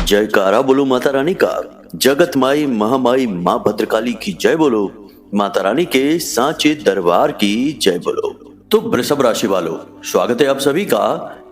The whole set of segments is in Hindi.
जयकारा बोलो माता रानी का। जगत माई महामाई माँ भद्रकाली की जय बोलो। माता रानी के सांचे दरबार की जय बोलो। तो वृषभ राशि वालों, स्वागत है आप सभी का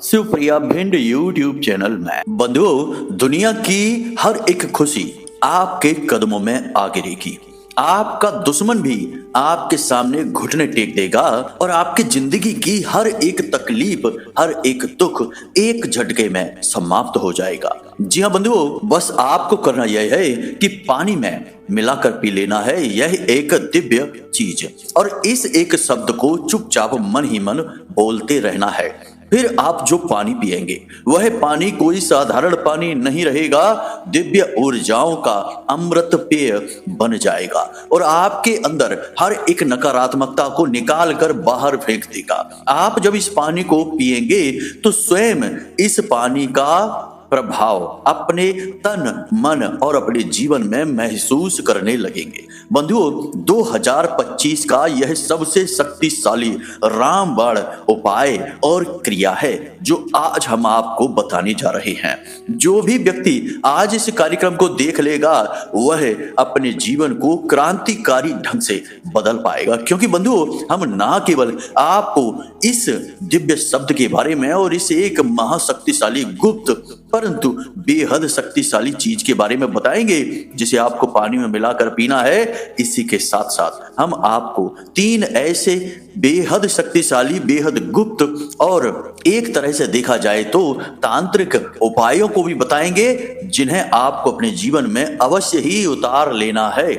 शिवप्रिया भिंड यूट्यूब चैनल में। बंधुओं, दुनिया की हर एक खुशी आपके कदमों में आ गिरेगी। आपका दुश्मन भी आपके सामने घुटने टेक देगा और आपकी जिंदगी की हर एक तकलीफ, हर एक दुख एक झटके में समाप्त हो जाएगा। जी हाँ बंधुओं, बस आपको करना यह है कि पानी में मिलाकर पी लेना है यह एक दिव्य चीज, और इस एक शब्द को चुपचाप मन ही मन बोलते रहना है। फिर आप जो पानी पिएंगे वह पानी कोई साधारण पानी नहीं रहेगा, दिव्य ऊर्जाओं का अमृत पेय बन जाएगा और आपके अंदर हर एक नकारात्मकता को निकाल कर बाहर फेंक देगा। आप जब इस पानी को पिएंगे तो स्वयं इस पानी का प्रभाव अपने तन, मन और अपने जीवन में महसूस करने लगेंगे। बंधुओं, 2025 का यह सबसे शक्तिशाली रामबाण उपाय और क्रिया है जो आज हम आपको बताने जा रहे हैं। जो भी व्यक्ति आज इस कार्यक्रम को देख लेगा वह अपने जीवन को क्रांतिकारी ढंग से बदल पाएगा, क्योंकि बंधुओं, हम ना केवल आपको इस दिव्य शब्द के बारे में और इस एक महाशक्तिशाली गुप्त परंतु बेहद शक्तिशाली चीज के बारे में बताएंगे जिसे आपको पानी में मिलाकर पीना है। इसी के साथ साथ हम आपको 3 ऐसे बेहद शक्तिशाली, बेहद गुप्त और एक तरह से देखा जाए तो तांत्रिक उपायों को भी बताएंगे जिन्हें आपको अपने जीवन में अवश्य ही उतार लेना है।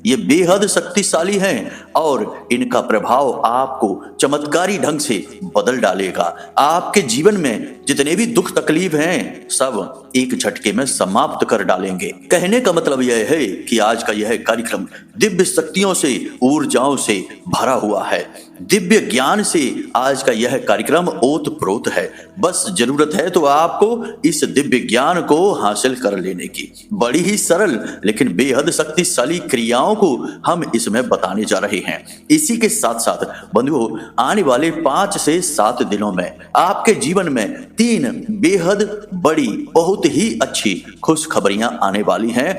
ये बेहद शक्तिशाली हैं और इनका प्रभाव आपको चमत्कारी ढंग से बदल डालेगा। आपके जीवन में जितने भी दुख तकलीफ हैं सब एक झटके में समाप्त कर डालेंगे। कहने का मतलब यह है कि आज का यह कार्यक्रम दिव्य शक्तियों से, ऊर्जाओं से भरा हुआ है। दिव्य ज्ञान से आज का यह कार्यक्रम ओतप्रोत है। बस जरूरत है तो आपको इस दिव्य ज्ञान को हासिल कर लेने की। बड़ी ही सरल लेकिन बेहद शक्तिशाली क्रियाओं को हम इसमें बताने जा रहे हैं। इसी के साथ साथ बंधुओं, आने वाले 5 से 7 दिनों में आपके जीवन में 3 बेहद बड़ी, बहुत ही अच्छी खुशखबरियां आने वाली हैं।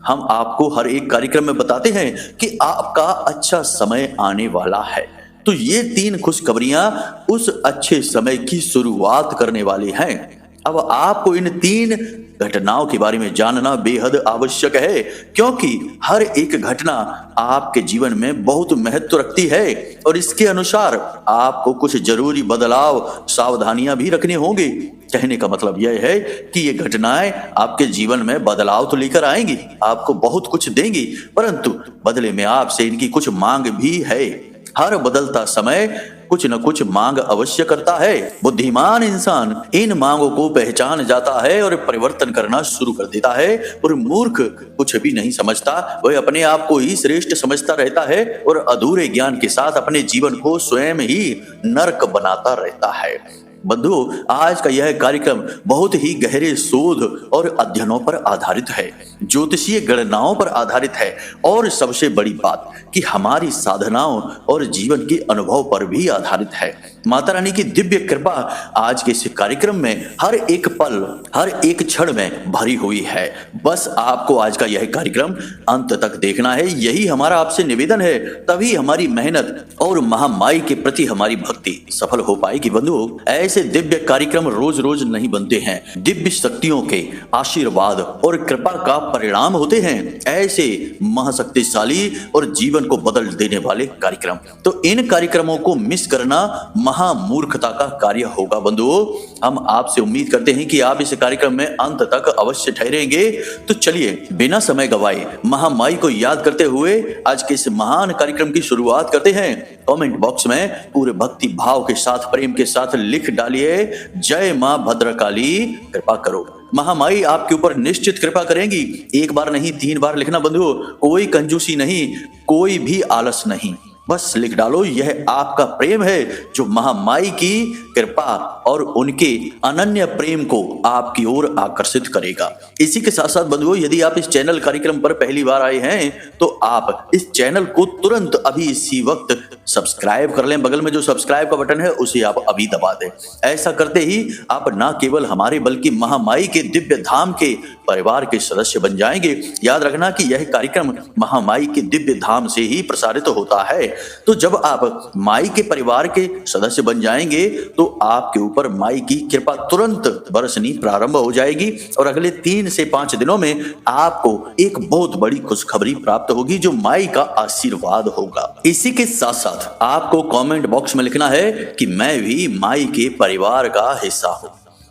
हम आपको हर एक कार्यक्रम में बताते हैं कि आपका अच्छा समय आने वाला है। तो ये 3 खुशखबरियां उस अच्छे समय की शुरुआत करने वाली हैं। अब आपको इन 3 घटनाओं के बारे में जानना बेहद आवश्यक है, क्योंकि हर एक घटना आपके जीवन में बहुत महत्व रखती है और इसके अनुसार आपको कुछ जरूरी बदलाव, सावधानियां भी रखने होंगे। कहने का मतलब यह है कि ये घटनाएं आपके जीवन में बदलाव तो लेकर आएंगी, आपको बहुत कुछ देंगी, परंतु बदले में आपसे इनकी कुछ मांग भी है। हर बदलता समय कुछ न कुछ मांग अवश्य करता है। बुद्धिमान इंसान इन मांगों को पहचान जाता है और परिवर्तन करना शुरू कर देता है, और मूर्ख कुछ भी नहीं समझता, वह अपने आप को ही श्रेष्ठ समझता रहता है और अधूरे ज्ञान के साथ अपने जीवन को स्वयं ही नरक बनाता रहता है। बंधुओं, आज का यह कार्यक्रम बहुत ही गहरे शोध और अध्ययनों पर आधारित है, ज्योतिषीय गणनाओं पर आधारित है और सबसे बड़ी बात कि हमारी साधनाओं और जीवन के अनुभव पर भी आधारित है। माता रानी की दिव्य कृपा आज के इस कार्यक्रम में हर एक पल, हर एक क्षण में भरी हुई है। बस आपको आज का यह कार्यक्रम अंत तक देखना है, यही हमारा आपसे निवेदन है। तभी हमारी मेहनत और महामाई के प्रति हमारी भक्ति सफल हो पाएगी। बंधुओं, ऐसे दिव्य कार्यक्रम रोज रोज नहीं बनते हैं। दिव्य शक्तियों के आशीर्वाद और कृपा का परिणाम होते हैं ऐसे महाशक्तिशाली और जीवन को बदल देने वाले कार्यक्रम। तो इन कार्यक्रमों को मिस करना महामूर्खता का कार्य होगा। बंधुओं, हम आपसे उम्मीद करते हैं कि आप इस कार्यक्रम में अंत तक अवश्य ठहरेंगे। तो चलिए बिना समय गवाए महामाई को याद करते हुए आज के इस महान कार्यक्रम की शुरुआत करते हैं। कमेंट बॉक्स में पूरे भक्ति भाव के साथ, प्रेम के साथ लिख डालिए, जय मां भद्रकाली कृपा करो। महामाई आपके ऊपर निश्चित कृपा करेंगी। 1 बार नहीं 3 बार लिखना बंधुओं, कोई कंजूसी नहीं, कोई भी आलस नहीं, बस लिख डालो। यह आपका प्रेम है जो महामाई की कृपा और उनके अनन्य प्रेम को आपकी ओर आकर्षित करेगा। इसी के साथ साथ बंधुओं, यदि आप इस चैनल कार्यक्रम पर पहली बार आए हैं तो आप इस चैनल को तुरंत अभी इसी वक्त सब्सक्राइब कर लें। बगल में जो सब्सक्राइब का बटन है उसे आप अभी दबा दें। ऐसा करते ही आप न केवल हमारे बल्कि महामाई के दिव्य धाम के परिवार के सदस्य बन जाएंगे। याद रखना कि यह कार्यक्रम महामाई के दिव्य धाम से ही प्रसारित होता है। तो जब आप माई के परिवार के सदस्य बन जाएंगे तो आपके ऊपर माई की कृपा तुरंत बरसनी प्रारंभ हो जाएगी और अगले 3 से 5 दिनों में आपको एक बहुत बड़ी खुशखबरी प्राप्त होगी जो माई का आशीर्वाद होगा। इसी के साथ साथ आपको कमेंट बॉक्स में लिखना है कि मैं भी माई के परिवार का हिस्सा हूं।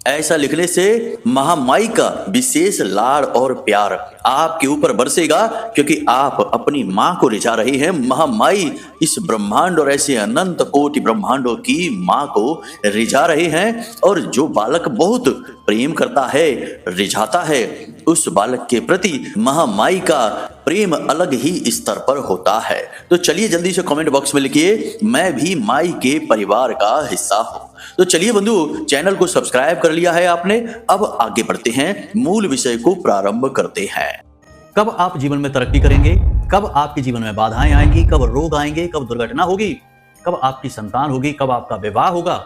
ऐसा लिखने से महामाई का विशेष लाड़ और प्यार आपके ऊपर बरसेगा, क्योंकि आप अपनी मां को रिझा रहे हैं। महामाई इस ब्रह्मांड और ऐसे अनंत कोटि ब्रह्मांडों की मां को रिझा रहे हैं, और जो बालक बहुत प्रेम करता है, रिझाता है, उस बालक के प्रति महामाई का प्रेम अलग ही स्तर पर होता है। तो चलिए जल्दी से कमेंट बॉक्स में लिखिए, मैं भी माई के परिवार का हिस्सा हूं। तो चलिए बंधु, चैनल को सब्सक्राइब कर लिया है आपने, अब आगे बढ़ते हैं, मूल विषय को प्रारंभ करते हैं। कब आप जीवन में तरक्की करेंगे, कब आपके जीवन में बाधाएं आएंगी, कब रोग आएंगे, कब दुर्घटना होगी, कब आपकी संतान होगी, कब आपका विवाह होगा,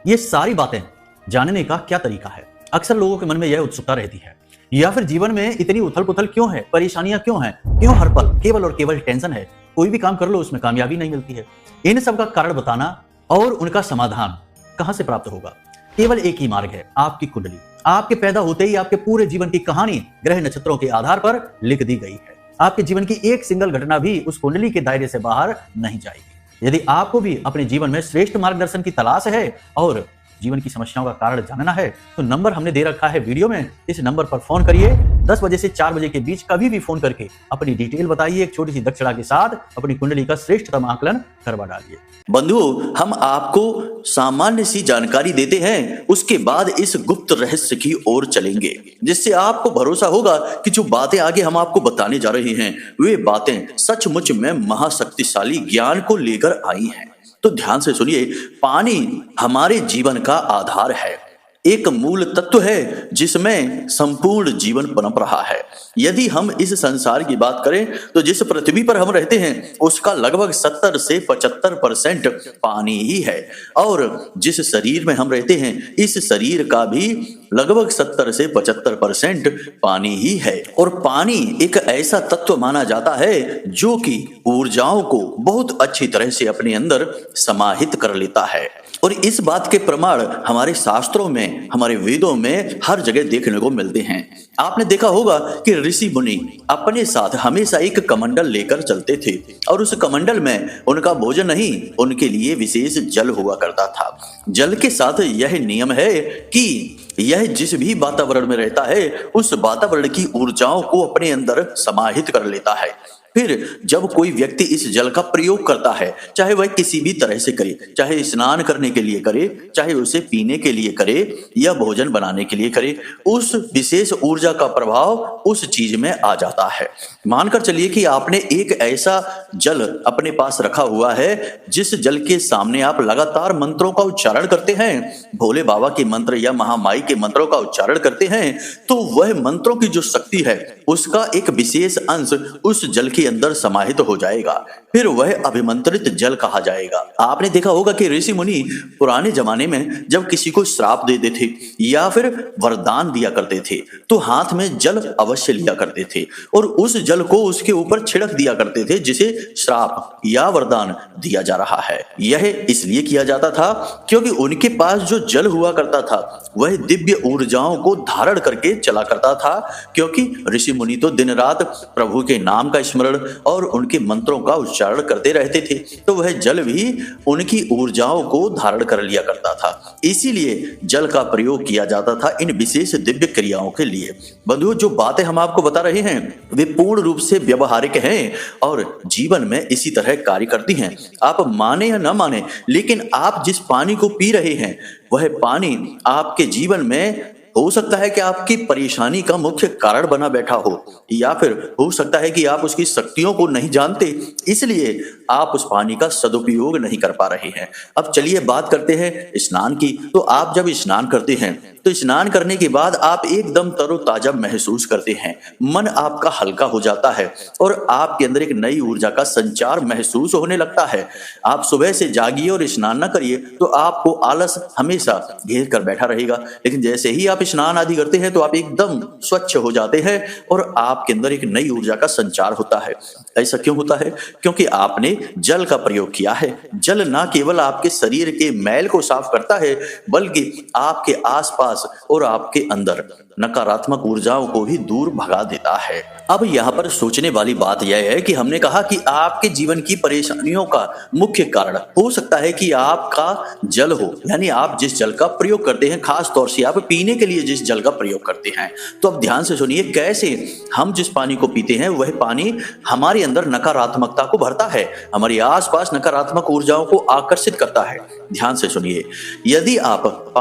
ये सारी बातें जानने का क्या तरीका है? अक्सर लोगों के मन में यह उत्सुकता रहती है। या फिर जीवन में इतनी उथल पुथल क्यों है, परेशानियां क्यों हैं, क्यों हर पल केवल और केवल टेंशन है, कोई भी काम कर लो उसमें कामयाबी नहीं मिलती है। इन सब का कारण बताना और उनका समाधान कहां से प्राप्त होगा? केवल एक ही मार्ग है, आपकी कुंडली। आपके पैदा होते ही आपके पूरे जीवन की कहानी ग्रह नक्षत्रों के आधार पर लिख दी गई है। आपके जीवन की एक सिंगल घटना भी उस कुंडली के दायरे से बाहर नहीं जाएगी। यदि आपको भी अपने जीवन में श्रेष्ठ मार्गदर्शन की तलाश है और जीवन की समस्याओं का कारण जानना है, तो नंबर हमने दे रखा है वीडियो में। इस नंबर पर फोन करिए। 10 बजे से 4 बजे के बीच कभी भी फोन करके अपनी डिटेल बताइए। एक छोटी सी दक्षिणा के साथ अपनी कुंडली का श्रेष्ठतम आकलन करवा डालिए। बंधु, हम आपको सामान्य सी जानकारी देते हैं, उसके बाद इस गुप्त रहस्य की ओर चलेंगे, जिससे आपको भरोसा होगा कि जो बातें आगे हम आपको बताने जा रहे हैं वे बातें सचमुच में महाशक्तिशाली ज्ञान को लेकर आई हैं। तो ध्यान से सुनिए। पानी हमारे जीवन का आधार है, एक मूल तत्व है जिसमें संपूर्ण जीवन पनप रहा है। यदि हम इस संसार की बात करें तो जिस पृथ्वी पर हम रहते हैं उसका लगभग 70 से 75% पानी ही है, और जिस शरीर में हम रहते हैं इस शरीर का भी लगभग 70 से 75% पानी ही है। और पानी एक ऐसा तत्व माना जाता है जो कि ऊर्जाओं को बहुत अच्छी तरह से अपने अंदर समाहित कर लेता है, और इस बात के प्रमाण हमारे शास्त्रों में, हमारे वेदों में हर जगह देखने को मिलते हैं। आपने देखा होगा कि ऋषि मुनि अपने साथ हमेशा एक कमंडल लेकर चलते थे, और उस कमंडल में उनका भोजन नहीं, उनके लिए विशेष जल हुआ करता था। जल के साथ यह नियम है कि यह जिस भी वातावरण में रहता है उस वातावरण की ऊर्जाओं को अपने अंदर समाहित कर लेता है। फिर जब कोई व्यक्ति इस जल का प्रयोग करता है, चाहे वह किसी भी तरह से करे, चाहे स्नान करने के लिए करे, चाहे उसे पीने के लिए करे या भोजन बनाने के लिए करे, उस विशेष ऊर्जा का प्रभाव उस चीज में आ जाता है। मानकर चलिए कि आपने एक ऐसा जल अपने पास रखा हुआ है जिस जल के सामने आप लगातार मंत्रों का उच्चारण करते हैं, भोले बाबा के मंत्र या महामाई के मंत्रों का उच्चारण करते हैं, तो वह मंत्रों की जो शक्ति है उसका एक विशेष अंश उस जल के अंदर समाहित हो जाएगा। फिर वह अभिमंत्रित जल कहा जाएगा। आपने देखा होगा कि ऋषि मुनि पुराने जमाने में जब किसी को श्राप देते थे या फिर वरदान दिया करते थे तो हाथ में जल अवश्य लिया करते थे और उस जल को उसके ऊपर छिड़क दिया करते थे जिसे श्राप या वरदान दिया जा रहा है। यह इसलिए किया जाता था क्योंकि उनके पास जो जल हुआ करता था वह दिव्य ऊर्जाओं को धारण करके चला करता था, क्योंकि ऋषि मुनि तो दिन रात प्रभु के नाम का स्मरण और उनके मंत्रों का उच्चारण करते रहते थे, तो वह जल भी उनकी ऊर्जाओं को धारण कर लिया करता था। इसीलिए जल का प्रयोग किया जाता था इन विशेष दिव्य क्रियाओं के लिए। बंधुओं, जो बातें हम आपको बता रहे हैं वे पूर्ण रूप से व्यवहारिक हैं और जीवन में इसी तरह कार्य करती हैं। आप माने या न माने, लेकिन आप जिस पानी को पी रहे हैं वह पानी आपके जीवन में हो सकता है कि आपकी परेशानी का मुख्य कारण बना बैठा हो, या फिर हो सकता है कि आप उसकी शक्तियों को नहीं जानते, इसलिए आप उस पानी का सदुपयोग नहीं कर पा रहे हैं। अब चलिए बात करते हैं स्नान की। तो आप जब स्नान करते हैं तो स्नान करने के बाद आप एकदम तरोताजा महसूस करते हैं, मन आपका हल्का हो जाता है और आपके अंदर एक नई ऊर्जा का संचार महसूस होने लगता है। आप सुबह से जागिए और स्नान न करिए तो आपको आलस हमेशा घेर कर बैठा रहेगा, लेकिन जैसे ही आप आप स्नान आदि करते हैं तो आप एकदम स्वच्छ हो जाते हैं और आपके अंदर एक नई ऊर्जा का संचार होता है। ऐसा क्यों होता है? क्योंकि आपने जल का प्रयोग किया है। जल ना केवल आपके शरीर के मैल को साफ करता है, बल्कि आपके आसपास और आपके अंदर नकारात्मक ऊर्जाओं को भी दूर भगा देता है। अब यहाँ पर सोचने वाली बात यह है कि हमने कहा कि आपके जीवन की परेशानियों का मुख्य कारण हो सकता है कि आपका जल हो, यानी आप जिस जल का प्रयोग करते हैं, खास तौर से आप पीने के लिए जिस जल का प्रयोग करते हैं। तो अब ध्यान से सुनिए, कैसे हम जिस पानी को पीते हैं वह पानी हमारे अंदर नकारात्मकता को भरता है, हमारे आसपास नकारात्मक ऊर्जाओं को आकर्षित करता है। ध्यान से सुनिए, यदि आप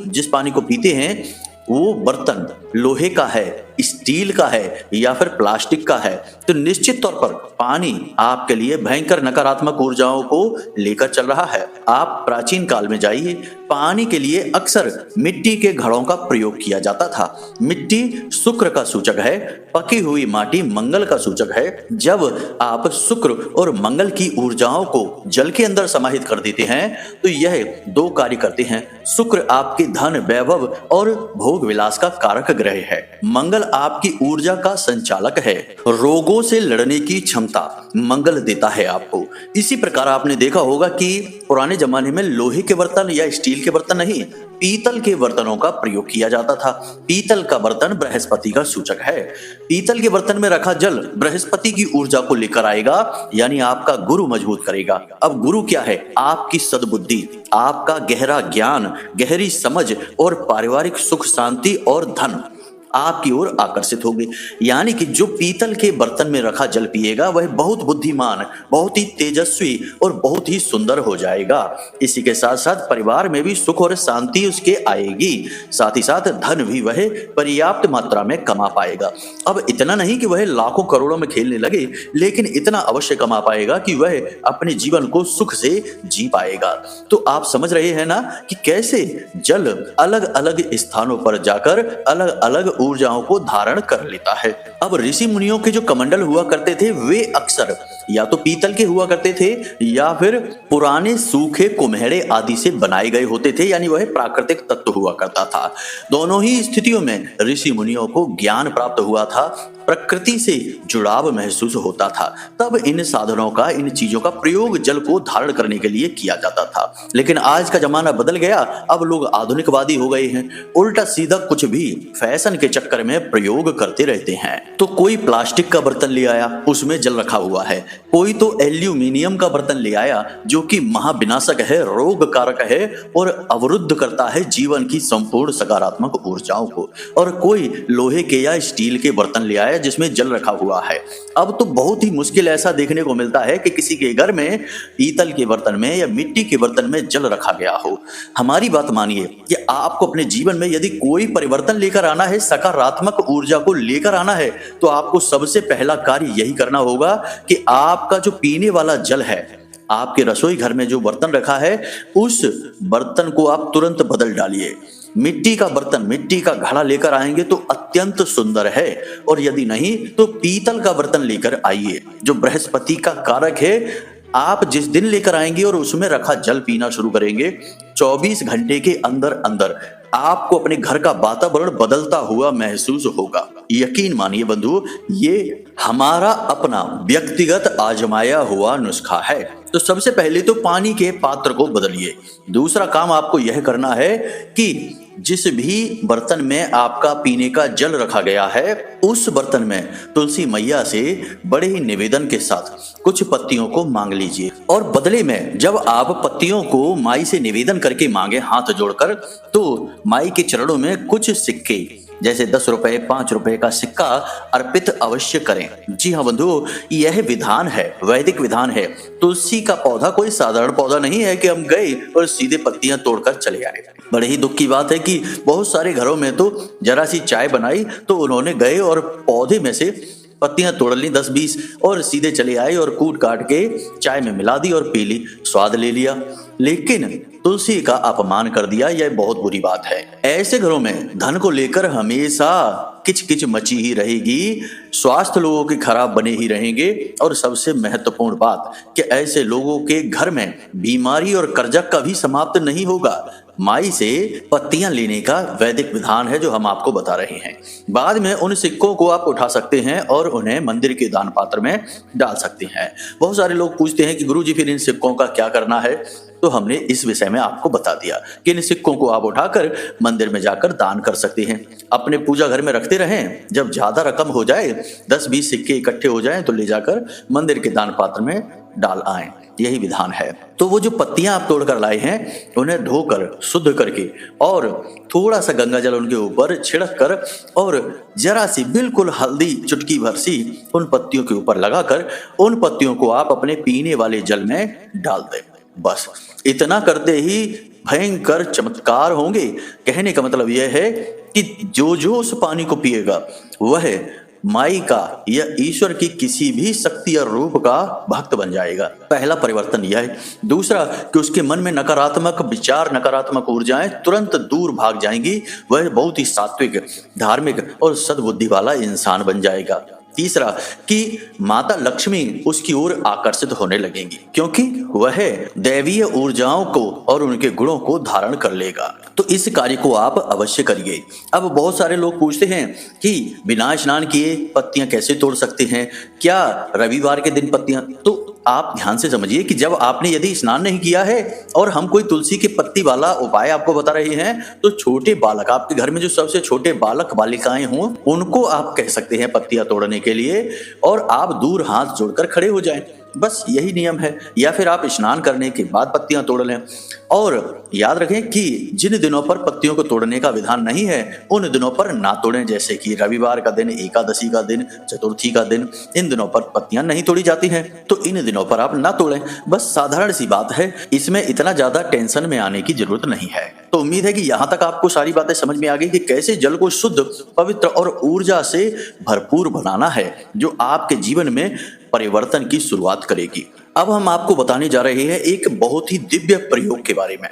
जिस पानी को पीते हैं वो बर्तन लोहे का है, स्टील का है या फिर प्लास्टिक का है, तो निश्चित तौर पर पानी आपके लिए भयंकर नकारात्मक ऊर्जाओं को लेकर चल रहा है। आप प्राचीन काल में जाइए, पानी के लिए अक्सर मिट्टी के घड़ों का प्रयोग किया जाता था। मिट्टी शुक्र का सूचक है, पकी हुई माटी मंगल का सूचक है। जब आप शुक्र और मंगल की ऊर्जाओं को जल के अंदर समाहित कर देते हैं तो यह दो कार्य करते हैं। शुक्र आपके धन, वैभव और भोग विलास का कारक ग्रह है। मंगल आपकी ऊर्जा का संचालक है। रोगों से लड़ने की क्षमता मंगल देता है आपको। इसी प्रकार आपने देखा होगा कि पुराने जमाने में लोहे के बर्तन या स्टील के बर्तन नहीं, पीतल के बर्तनों का प्रयोग किया जाता था। पीतल का बर्तन बृहस्पति का सूचक है। पीतल के बर्तन में रखा जल बृहस्पति की ऊर्जा को लेकर आएगा, यानी आपका गुरु मजबूत करेगा। अब गुरु क्या है? आपकी सद्बुद्धि, आपका गहरा ज्ञान, गहरी समझ और पारिवारिक सुख शांति और धन आपकी ओर आकर्षित होंगे। यानी कि जो पीतल के बर्तन में रखा जल पिएगा वह बहुत बुद्धिमान, बहुत ही तेजस्वी और बहुत ही सुंदर हो जाएगा। इसी के साथ साथ परिवार में भी सुख और शांति उसके आएगी। साथ ही साथ धन भी वह पर्याप्त मात्रा में कमा पाएगा। अब इतना नहीं कि वह लाखों करोड़ों में खेलने लगे, लेकिन इतना अवश्य कमा पाएगा कि वह अपने जीवन को सुख से जी पाएगा। तो आप समझ रहे हैं ना कि कैसे जल अलग अलग स्थानों पर जाकर अलग अलग ऊर्जाओं को धारण कर लेता है। अब ऋषि मुनियों के जो कमंडल हुआ करते थे वे अक्सर या तो पीतल के हुआ करते थे या फिर पुराने सूखे कुम्हेड़े आदि से बनाए गए होते थे, यानी वह प्राकृतिक तत्व हुआ करता था। दोनों ही स्थितियों में ऋषि मुनियों को ज्ञान प्राप्त हुआ था, प्रकृति से जुड़ाव महसूस होता था। तब इन साधनों का, इन चीजों का प्रयोग जल को धारण करने के लिए किया जाता था। लेकिन आज का जमाना बदल गया, अब लोग आधुनिकवादी हो गए हैं, उल्टा सीधा कुछ भी फैशन के चक्कर में प्रयोग करते रहते हैं। तो कोई प्लास्टिक का बर्तन ले आया, उसमें जल रखा हुआ है। कोई तो एल्यूमिनियम का बर्तन ले आया जो कि महाविनाशक है, रोग कारक है और अवरुद्ध करता है जीवन की संपूर्ण सकारात्मक ऊर्जाओं को। और कोई लोहे के या स्टील के बर्तन ले आया जिसमें जल रखा हुआ है। अब तो बहुत ही मुश्किल ऐसा देखने को मिलता है कि किसी के घर में पीतल के बर्तन में या मिट्टी के बर्तन में जल रखा गया हो। हमारी बात मानिए कि आपको अपने जीवन में यदि कोई परिवर्तन लेकर आना है, सकारात्मक ऊर्जा को लेकर आना है, तो आपको सबसे पहला कार्य यही करना होगा कि आपका जो पीने वाला जल है, आपके रसोई घर में जो बर्तन रखा है उस बर्तन को आप तुरंत बदल डालिए। मिट्टी का बर्तन, मिट्टी का घड़ा लेकर आएंगे तो अत्यंत सुंदर है, और यदि नहीं तो पीतल का बर्तन लेकर आइए जो बृहस्पति का कारक है। आप जिस दिन लेकर आएंगे और उसमें रखा जल पीना शुरू करेंगे, 24 घंटे के अंदर अंदर आपको अपने घर का वातावरण बदलता हुआ महसूस होगा। यकीन मानिए बंधु, ये हमारा अपना व्यक्तिगत आजमाया हुआ नुस्खा है। तो सबसे पहले तो पानी के पात्र को बदलिए। दूसरा काम आपको यह करना है कि जिस भी बर्तन में आपका पीने का जल रखा गया है उस बर्तन में तुलसी मैया से बड़े ही निवेदन के साथ कुछ पत्तियों को मांग लीजिए, और बदले में जब आप पत्तियों को माई से निवेदन करके मांगे हाथ जोड़कर, तो माई के चरणों में कुछ सिक्के जैसे 10 रुपए, 5 रुपए का सिक्का अर्पित अवश्य करें। जी हाँ बंधु, यह विधान है, वैदिक विधान है। तुलसी का पौधा कोई साधारण पौधा नहीं है कि हम गए और सीधे पत्तियां तोड़कर चले आए। बड़े ही दुख की बात है कि बहुत सारे घरों में तो जरा सी चाय बनाई तो उन्होंने गए और पौधे में से पत्तियां तोड़ ली 10-20 और सीधे चले आए और कूट काट के चाय में मिला दी और पी ली, स्वाद ले लिया, लेकिन तुलसी का अपमान कर दिया। यह बहुत बुरी बात है। ऐसे घरों में धन को लेकर हमेशा किचकिच मची ही रहेगी, स्वास्थ्य लोगों के खराब बने ही रहेंगे, और सबसे महत्वपूर्ण बात कि ऐसे लोगों के घर में बीमारी और कर्जा कभी समाप्त नहीं होगा। माई से पत्तियां लेने का वैदिक विधान है जो हम आपको बता रहे हैं। बाद में उन सिक्कों को आप उठा सकते हैं और उन्हें मंदिर के दान पात्र में डाल सकते हैं। बहुत सारे लोग पूछते हैं कि गुरुजी फिर इन सिक्कों का क्या करना है, तो हमने इस विषय में आपको बता दिया कि इन सिक्कों को आप उठाकर मंदिर में जाकर दान कर सकते हैं। अपने पूजा घर में रखते रहें, जब ज्यादा रकम हो जाए 10-20 सिक्के इकट्ठे हो जाएं तो ले जाकर मंदिर के दान पात्र में डाल आएं। यही विधान है। तो वो जो पत्तियां आप तोड़कर लाए हैं उन्हें धोकर शुद्ध करके और थोड़ा सा गंगा जल उनके ऊपर छिड़क कर और जरा सी बिल्कुल हल्दी चुटकी भर सी उन पत्तियों के ऊपर लगाकर उन पत्तियों को आप अपने पीने वाले जल में डाल दें। बस इतना करते ही भयंकर चमत्कार होंगे। कहने का मतलब यह है कि जो उस पानी को पिएगा वह माई का या ईश्वर की किसी भी शक्ति और रूप का भक्त बन जाएगा। पहला परिवर्तन यह है। दूसरा कि उसके मन में नकारात्मक विचार, नकारात्मक ऊर्जाएं तुरंत दूर भाग जाएंगी। वह बहुत ही सात्विक, धार्मिक और सद्बुद्धि वाला इंसान बन जाएगा। तीसरा कि माता लक्ष्मी उसकी ओर आकर्षित होने लगेंगी क्योंकि वह दैवीय ऊर्जाओं को और उनके गुणों को धारण कर लेगा। तो इस कार्य को आप अवश्य करिए। अब बहुत सारे लोग पूछते हैं कि बिना स्नान किए पत्तियां कैसे तोड़ सकते हैं, क्या रविवार के दिन पत्तियां? तो आप ध्यान से समझिए कि जब आपने यदि स्नान नहीं किया है और हम कोई तुलसी की पत्ती वाला उपाय आपको बता रहे हैं तो छोटे बालक, आपके घर में जो सबसे छोटे बालक बालिकाएं हों उनको आप कह सकते हैं पत्तियां तोड़ने के लिए और आप दूर हाथ जोड़कर खड़े हो जाएं। बस यही नियम है। या फिर आप स्नान करने के बाद पत्तियां तोड़ लें। और याद रखें कि जिन दिनों पर पत्तियों को तोड़ने का विधान नहीं है उन दिनों पर ना तोड़ें, जैसे कि रविवार का दिन, एकादशी का दिन, चतुर्थी का दिन। इन दिनों पर पत्तियां नहीं तोड़ी जाती हैं तो इन दिनों पर आप ना तोड़ें। बस साधारण सी बात है, इसमें इतना ज्यादा टेंशन में आने की जरूरत नहीं है। तो उम्मीद है कि यहाँ तक आपको सारी बातें समझ में आ गई कि कैसे जल को शुद्ध, पवित्र और ऊर्जा से भरपूर बनाना है जो आपके जीवन में परिवर्तन की शुरुआत करेगी। अब हम आपको बताने जा रहे हैं एक बहुत ही दिव्य प्रयोग के बारे में।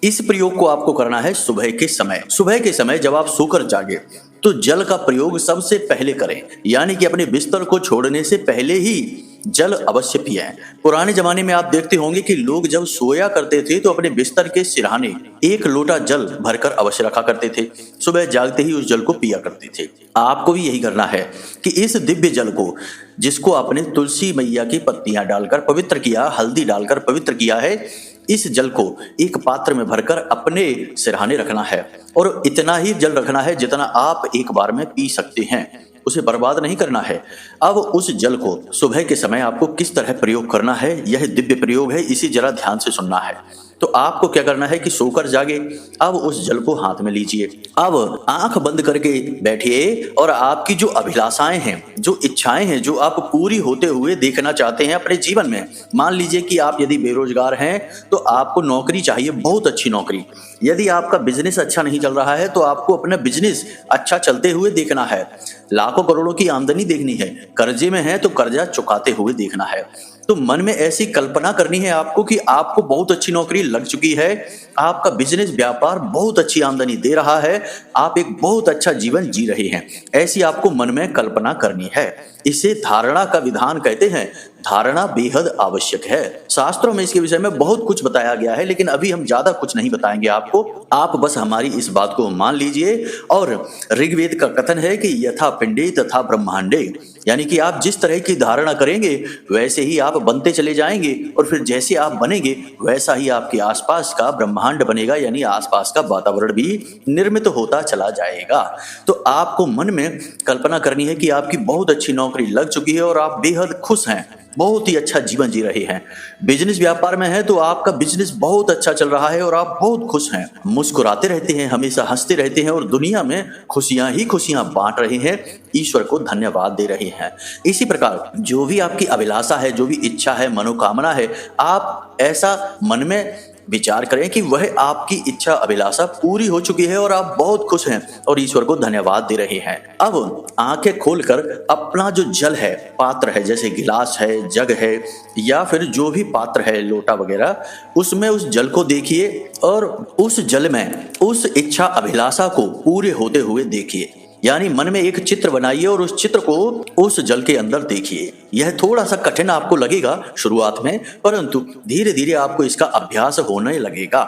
इस प्रयोग को आपको करना है सुबह के समय। सुबह के समय जब आप सोकर जागे तो जल का प्रयोग सबसे पहले करें, यानी कि अपने बिस्तर को छोड़ने से पहले ही जल अवश्य पिएं। पुराने जमाने में आप देखते होंगे कि लोग जब सोया करते थे तो अपने बिस्तर के सिरहाने 1 लोटा जल भरकर अवश्य रखा करते थे। सुबह जागते ही उस जल को पिया करते थे। आपको भी यही करना है कि इस दिव्य जल को, जिसको आपने तुलसी मैया की पत्तियां डालकर पवित्र किया, हल्दी डालकर पवित्र किया है, इस जल को एक पात्र में भरकर अपने सिरहाने रखना है और इतना ही जल रखना है जितना आप एक बार में पी सकते हैं। उसे बर्बाद नहीं करना है। अब उस जल को सुबह के समय आपको किस तरह प्रयोग करना है, यह दिव्य प्रयोग है, इसी जरा ध्यान से सुनना है। तो आपको क्या करना है कि सोकर जागे, अब उस जल को हाथ में लीजिए। अब आंख बंद करके बैठिए और आपकी जो अभिलाषाएं हैं, जो इच्छाएं हैं, जो आप पूरी होते हुए देखना चाहते हैं अपने जीवन में। मान लीजिए कि आप यदि बेरोजगार हैं तो आपको नौकरी चाहिए, बहुत अच्छी नौकरी। यदि आपका बिजनेस अच्छा नहीं चल रहा है तो आपको अपना बिजनेस अच्छा चलते हुए देखना है। लाखों करोड़ों की आमदनी देखनी है। कर्जे में है तो कर्जा चुकाते हुए देखना है। तो मन में ऐसी कल्पना करनी है आपको कि आपको बहुत अच्छी नौकरी लग चुकी है, आपका बिजनेस व्यापार बहुत अच्छी आमदनी दे रहा है, आप एक बहुत अच्छा जीवन जी रहे हैं। ऐसी आपको मन में कल्पना करनी है। इसे धारणा का विधान कहते हैं। धारणा बेहद आवश्यक है। शास्त्रों में इसके विषय में बहुत कुछ बताया गया है, लेकिन अभी हम ज्यादा कुछ नहीं बताएंगे आपको। आप बस हमारी इस बात को मान लीजिए। और ऋग्वेद का कथन है कि यथा पिंडे तथा ब्रह्मांडे, यानी कि आप जिस तरह की धारणा करेंगे वैसे ही आप बनते चले जाएंगे और फिर जैसे आप बनेंगे वैसा ही आपके आसपास का ब्रह्मांड बनेगा, यानी आसपास का वातावरण भी निर्मित होता चला जाएगा। तो आपको मन में कल्पना करनी है कि आपकी बहुत अच्छी नौकरी लग चुकी है और आप बेहद खुश हैं, बहुत ही अच्छा जीवन जी रहे हैं। बिजनेस व्यापार में है तो आपका बिजनेस बहुत अच्छा चल रहा है और आप बहुत खुश हैं, मुस्कुराते रहते हैं, हमेशा हंसते रहते हैं और दुनिया में खुशियां ही खुशियां बांट रहे हैं, ईश्वर को धन्यवाद दे रहे हैं। इसी प्रकार जो भी आपकी अभिलाषा है, जो भी इच्छा है, मनोकामना है, आप ऐसा मन में विचार करें कि वह आपकी इच्छा अभिलाषा पूरी हो चुकी है और आप बहुत खुश हैं और ईश्वर को धन्यवाद दे रहे हैं। अब आंखें खोलकर अपना जो जल है, पात्र है, जैसे गिलास है, जग है या फिर जो भी पात्र है, लोटा वगैरह, उसमें उस जल को देखिए और उस जल में उस इच्छा अभिलाषा को पूरे होते हुए देखिए। यानी मन में एक चित्र बनाइए और उस चित्र को उस जल के अंदर देखिए। यह थोड़ा सा कठिन आपको लगेगा शुरुआत में, परंतु धीरे धीरे आपको इसका अभ्यास होने लगेगा।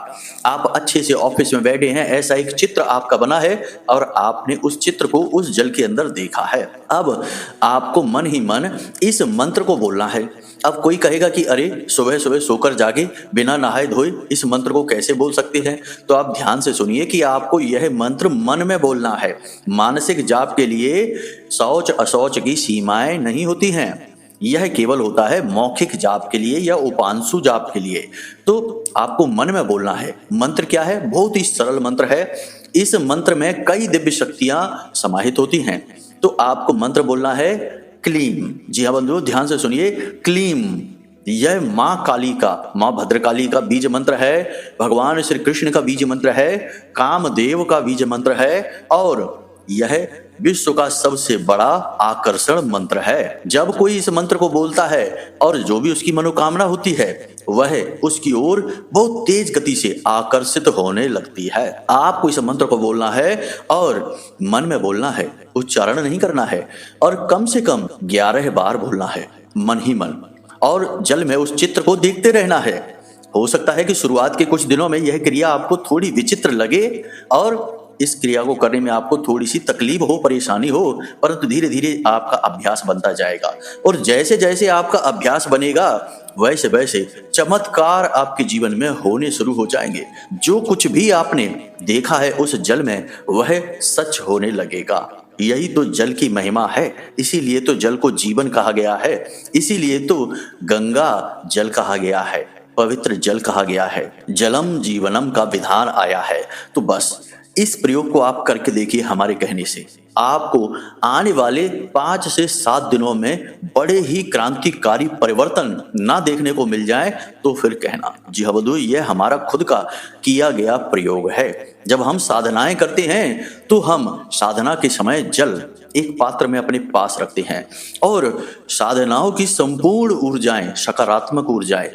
आप अच्छे से ऑफिस में बैठे हैं, ऐसा एक चित्र आपका बना है और आपने उस चित्र को उस जल के अंदर देखा है। अब आपको मन ही मन इस मंत्र को बोलना है। अब कोई कहेगा कि अरे सुबह सुबह सोकर जागे बिना नहाए धोए इस मंत्र को कैसे बोल सकते हैं? तो आप ध्यान से सुनिए कि आपको यह मंत्र मन में बोलना है। मानसिक जाप के लिए शौच अशौच की सीमाएं नहीं होती हैं, यह केवल होता है मौखिक जाप के लिए या उपांशु जाप के लिए। तो आपको मन में बोलना है। मंत्र क्या है? बहुत ही सरल मंत्र है। इस मंत्र में कई दिव्य शक्तियां समाहित होती हैं। तो आपको मंत्र बोलना है क्लीम। जी हाँ बंधुओं, ध्यान से सुनिए, क्लीम। यह माँ काली का, माँ भद्रकाली का बीज मंत्र है, भगवान श्री कृष्ण का बीज मंत्र है, कामदेव का बीज मंत्र है और यह विश्व का सबसे बड़ा आकर्षण मंत्र है। जब कोई इस मंत्र को बोलता है और जो भी उसकी मनोकामना होती है वह उसकी ओर बहुत तेज गति से आकर्षित होने लगती है। आपको इस मंत्र को बोलना है और मन में बोलना है, उच्चारण नहीं करना है और कम से कम 11 बार बोलना है मन ही मन, और जल में उस चित्र को देखते रहना है। हो सकता है कि शुरुआत के कुछ दिनों में यह क्रिया आपको थोड़ी विचित्र लगे और इस क्रिया को करने में आपको थोड़ी सी तकलीफ हो, परेशानी हो, परंतु धीरे धीरे आपका अभ्यास बनता जाएगा और जैसे जैसे आपका अभ्यास बनेगा वैसे वैसे चमत्कार आपके जीवन में होने शुरू हो जाएंगे। जो कुछ भी आपने देखा है उस जल में वह सच होने लगेगा। यही तो जल की महिमा है, इसीलिए तो जल को जीवन कहा गया है, इसीलिए तो गंगा जल कहा गया है, पवित्र जल कहा गया है, जलम जीवनम का विधान आया है। तो बस इस प्रयोग को आप करके देखिए। हमारे कहने से आपको आने वाले 5 से 7 दिनों में बड़े ही क्रांतिकारी परिवर्तन ना देखने को मिल जाए तो फिर कहना। जी हाँ बंधु, यह हमारा खुद का किया गया प्रयोग है। जब हम साधनाएं करते हैं तो हम साधना के समय जल एक पात्र में अपने पास रखते हैं और साधनाओं की संपूर्ण ऊर्जाएं, सकारात्मक ऊर्जाएं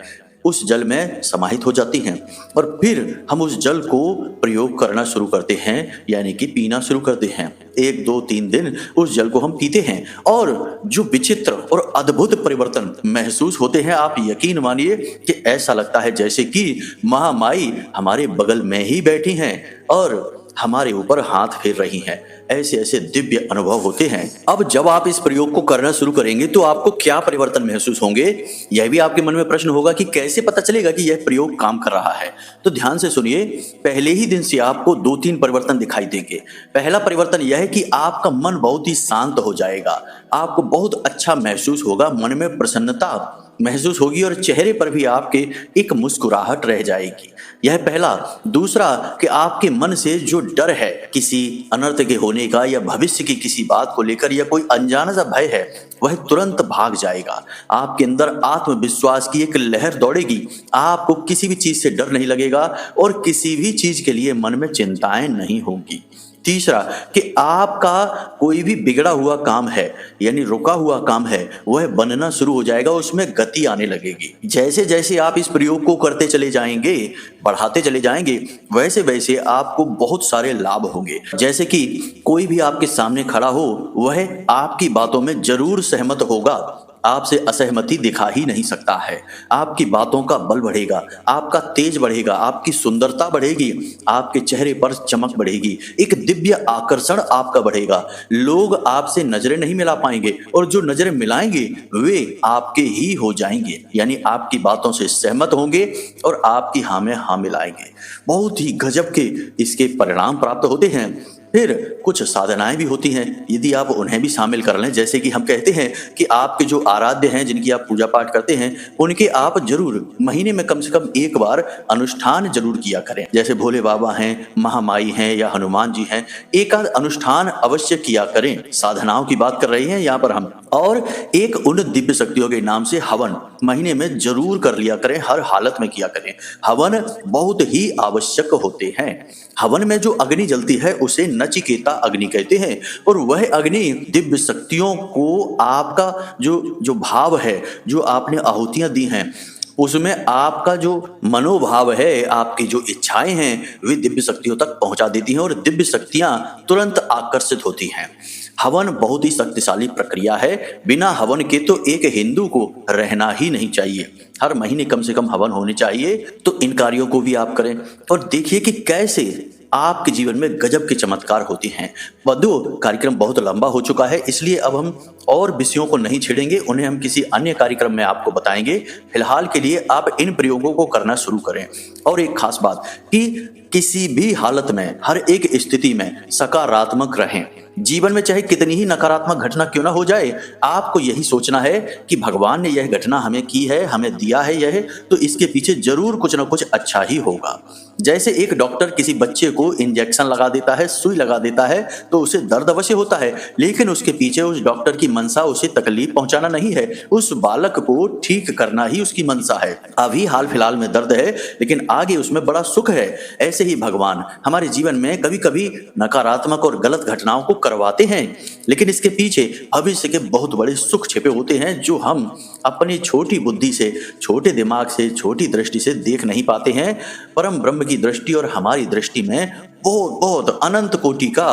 उस जल में समाहित हो जाती हैं और फिर हम उस जल को प्रयोग करना शुरू करते हैं, यानी कि पीना शुरू करते हैं। 1, 2, 3 दिन उस जल को हम पीते हैं और जो विचित्र और अद्भुत परिवर्तन महसूस होते हैं, आप यकीन मानिए कि ऐसा लगता है जैसे कि महामाई हमारे बगल में ही बैठी हैं और हमारे ऊपर हाथ फेर रही हैं। ऐसे ऐसे दिव्य अनुभव होते हैं। अब जब आप इस प्रयोग को करना शुरू करेंगे तो आपको क्या परिवर्तन महसूस होंगे, यह भी आपके मन में प्रश्न होगा कि कैसे पता चलेगा कि यह प्रयोग काम कर रहा है। तो ध्यान से सुनिए, पहले ही दिन से आपको 2-3 परिवर्तन दिखाई देंगे। पहला परिवर्तन यह है कि आपका मन बहुत ही शांत हो जाएगा, आपको बहुत अच्छा महसूस होगा, मन में प्रसन्नता महसूस होगी और चेहरे पर भी आपके एक मुस्कुराहट रह जाएगी। यह पहला। दूसरा कि आपके मन से जो डर है किसी अनर्थ के होने का या भविष्य की किसी बात को लेकर या कोई अनजाना सा भय है, वह तुरंत भाग जाएगा। आपके अंदर आत्मविश्वास की एक लहर दौड़ेगी, आपको किसी भी चीज से डर नहीं लगेगा और किसी भी चीज के लिए मन में चिंताएं नहीं होंगी। तीसरा कि आपका कोई भी बिगड़ा हुआ काम है यानी रुका हुआ काम है वह बनना शुरू हो जाएगा, उसमें गति आने लगेगी। जैसे जैसे आप इस प्रयोग को करते चले जाएंगे, बढ़ाते चले जाएंगे, वैसे वैसे आपको बहुत सारे लाभ होंगे। जैसे कि कोई भी आपके सामने खड़ा हो वह आपकी बातों में जरूर सहमत होगा, आपसे असहमति दिखा ही नहीं सकता है। आपकी बातों का बल बढ़ेगा, आपका तेज बढ़ेगा, आपकी सुंदरता बढ़ेगी, आपके चेहरे पर चमक बढ़ेगी, एक दिव्य आकर्षण आपका बढ़ेगा। लोग आपसे नजरें नहीं मिला पाएंगे और जो नजरें मिलाएंगे वे आपके ही हो जाएंगे, यानी आपकी बातों से सहमत होंगे और आपकी हाँ में हाँ मिलाएंगे। बहुत ही गजब के इसके परिणाम प्राप्त होते हैं। फिर कुछ साधनाएं भी होती हैं, यदि आप उन्हें भी शामिल कर लें। जैसे कि हम कहते हैं कि आपके जो आराध्य हैं, जिनकी आप पूजा पाठ करते हैं, उनके आप जरूर महीने में कम से कम 1 बार अनुष्ठान जरूर किया करें। जैसे भोले बाबा हैं, महामाई हैं या हनुमान जी हैं, एक आध अनुष्ठान अवश्य किया करें। साधनाओं की बात कर रहे हैं यहाँ पर हम। और एक उन दिव्य शक्तियों के नाम से हवन महीने में जरूर कर लिया करें, हर हालत में किया करें। हवन बहुत ही आवश्यक होते हैं। हवन में जो अग्नि जलती है उसे नचिकेता अग्नि कहते हैं और वह अग्नि दिव्य शक्तियों को आपका जो भाव है, जो आपने आहुतियां दी हैं, उसमें आपका जो मनोभाव है, आपकी जो इच्छाएं हैं, वे दिव्य शक्तियों तक पहुंचा देती हैं और दिव्य शक्तियां तुरंत आकर्षित होती हैं। हवन बहुत ही शक्तिशाली प्रक्रिया है। बिना हवन के तो एक हिंदू को रहना ही नहीं चाहिए। हर महीने कम से कम हवन होने चाहिए। तो इन कार्यों को भी आप करें और देखिए कि कैसे आपके जीवन में गजब के चमत्कार होते हैं। बंधुओं, कार्यक्रम बहुत लंबा हो चुका है, इसलिए अब हम और विषयों को नहीं छेड़ेंगे, उन्हें हम किसी अन्य कार्यक्रम में आपको बताएंगे। फिलहाल के लिए आप इन प्रयोगों को करना शुरू करें। और एक खास बात कि किसी भी हालत में, हर एक स्थिति में सकारात्मक रहें। जीवन में चाहे कितनी ही नकारात्मक घटना क्यों ना हो जाए, आपको यही सोचना है कि भगवान ने यह घटना हमें की है, हमें दिया है यह, तो इसके पीछे जरूर कुछ ना कुछ अच्छा ही होगा। जैसे एक डॉक्टर किसी बच्चे को इंजेक्शन लगा देता है, सुई लगा देता है, तो उसे दर्द अवश्य होता है, लेकिन उसके पीछे उस डॉक्टर की मंशा उसे तकलीफ पहुंचाना नहीं है, उस बालक को ठीक करना ही उसकी मंशा है। अभी हाल फिलहाल में दर्द है, लेकिन आगे उसमें बड़ा सुख है। ऐसे ही भगवान हमारे जीवन में कभी कभी नकारात्मक और गलत घटनाओं को करवाते हैं, लेकिन इसके पीछे भविष्य के बहुत बड़े सुख छिपे होते हैं, जो हम अपनी छोटी बुद्धि से, छोटे दिमाग से, छोटी दृष्टि से देख नहीं पाते हैं। परम ब्रह्म की दृष्टि और हमारी दृष्टि में बहुत बहुत अनंत कोटि का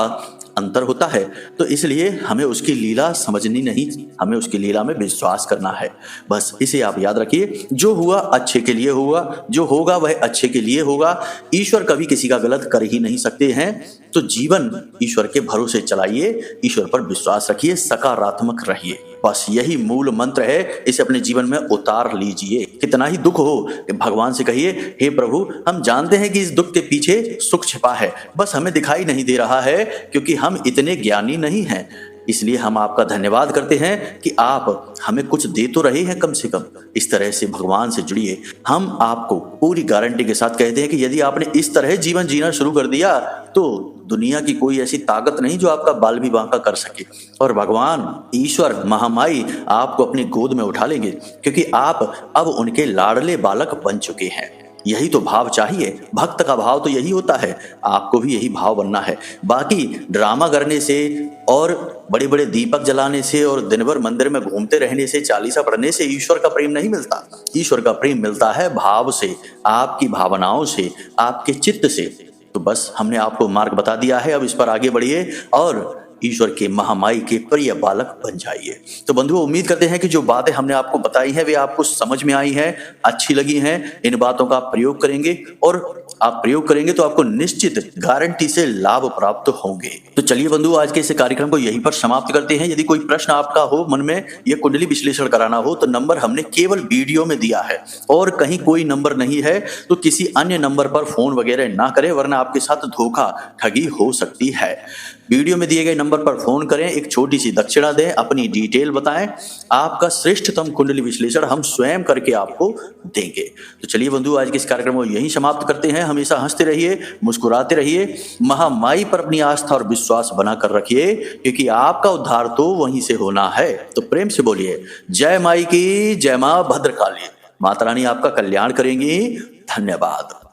अंतर होता है। तो इसलिए हमें उसकी लीला समझनी नहीं, हमें उसकी लीला में विश्वास करना है। बस इसे आप याद रखिए, जो हुआ अच्छे के लिए हुआ, जो होगा वह अच्छे के लिए होगा। ईश्वर कभी किसी का गलत कर ही नहीं सकते हैं। तो जीवन ईश्वर के भरोसे चलाइए, ईश्वर पर विश्वास रखिए, सकारात्मक रहिए। बस यही मूल मंत्र है, इसे अपने जीवन में उतार लीजिए। कितना ही दुख हो, भगवान से कहिए, हे प्रभु, हम जानते हैं कि इस दुख के पीछे सुख छिपा है, बस हमें दिखाई नहीं दे रहा है, क्योंकि हम इतने ज्ञानी नहीं हैं। इसलिए हम आपका धन्यवाद करते हैं कि आप हमें कुछ दे तो रहे हैं कम से कम। इस तरह से भगवान से जुड़िए। हम आपको पूरी गारंटी के साथ कहते हैं कि यदि आपने इस तरह जीवन जीना शुरू कर दिया, तो दुनिया की कोई ऐसी ताकत नहीं जो आपका बाल भी बांका कर सके। और भगवान ईश्वर महामाई आपको अपनी गोद में उठा लेंगे, क्योंकि आप अब उनके लाडले बालक बन चुके हैं। यही तो भाव चाहिए, भक्त का भाव तो यही होता है। आपको भी यही भाव बनना है। बाकी ड्रामा करने से और बड़े बड़े दीपक जलाने से और दिन भर मंदिर में घूमते रहने से, चालीसा पढ़ने से ईश्वर का प्रेम नहीं मिलता। ईश्वर का प्रेम मिलता है भाव से, आपकी भावनाओं से, आपके चित्त से। तो बस हमने आपको मार्ग बता दिया है, अब इस पर आगे बढ़िए और ईश्वर के महामाई के प्रिय बालक बन जाइए। तो बंधुओं, उम्मीद करते हैं कि जो बातें हमने आपको बताई हैं वे आपको समझ में आई हैं, अच्छी लगी हैं। इन बातों का आप प्रयोग करेंगे और आप प्रयोग करेंगे तो आपको निश्चित गारंटी से लाभ प्राप्त होंगे। तो चलिए बंधुओं, आज के इस कार्यक्रम को यहीं पर समाप्त करते हैं। यदि कोई प्रश्न आपका हो मन में, ये कुंडली विश्लेषण कराना हो, तो नंबर हमने केवल वीडियो में दिया है और कहीं कोई नंबर नहीं है। तो किसी अन्य नंबर पर फोन वगैरह ना करें, वरना आपके साथ धोखा ठगी हो सकती है। वीडियो में दिए गए नंबर पर फोन करें, एक छोटी सी दक्षिणा दें, अपनी डिटेल बताएं, आपका श्रेष्ठतम कुंडली विश्लेषण हम स्वयं करके आपको देंगे। तो चलिए बंधु, आज के इस कार्यक्रम को यहीं समाप्त करते हैं। हमेशा हंसते रहिए, मुस्कुराते रहिए, महामाई पर अपनी आस्था और विश्वास बनाकर रखिए, क्योंकि आपका उद्धार तो वहीं से होना है। तो प्रेम से बोलिए, जय माई की, जय मां भद्रकाली। माता रानी आपका कल्याण करेंगी। धन्यवाद।